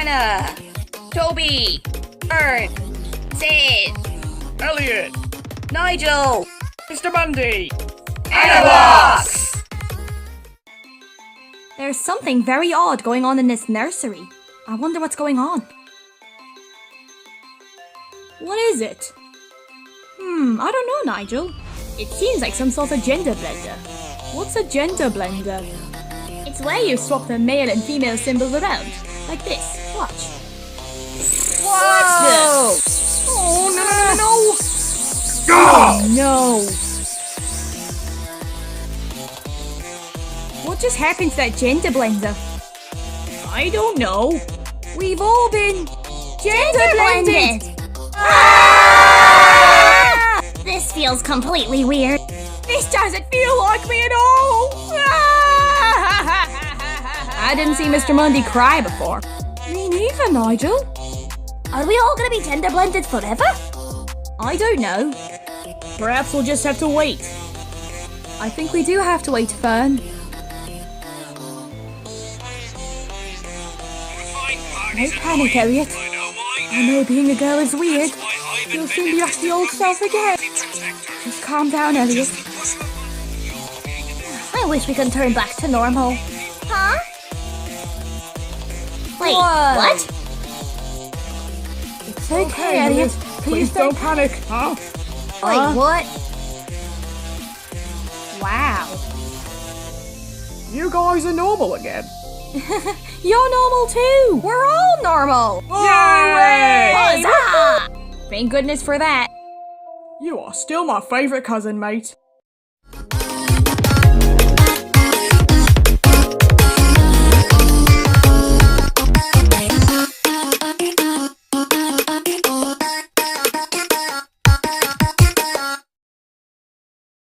Anna, Toby, Ern, Sid, Elliot, Nigel, Mr. Mundy, AnnaBlox! There's something very odd going on in this nursery. I wonder what's going on. What is it? I don't know, Nigel. It seems like some sort of gender blender. What's a gender blender? It's where you swap the male and female symbols around. Like this. Watch. Whoa! Oh, no! Ah! Oh, no! What just happened to that gender blender? I don't know. We've all been gender blended! Ah! This feels completely weird. This doesn't feel like me at all! I didn't see Mr. Mundy cry before. Me neither, Nigel. Are we all gonna be gender blended forever? I don't know. Perhaps we'll just have to wait. I think we do have to wait, Fern. Don't panic, Elliot. I know being a girl is weird. You'll soon be back to your old self again. Just calm down, Elliot. I wish we could turn back to normal. Huh? Wait, Whoa. what? It's okay, Elliot. Please don't panic, huh? Wait, what? Wow. You guys are normal again. You're normal too. We're all normal. Yay! Huzzah! Thank goodness for that. You are still my favourite cousin, mate.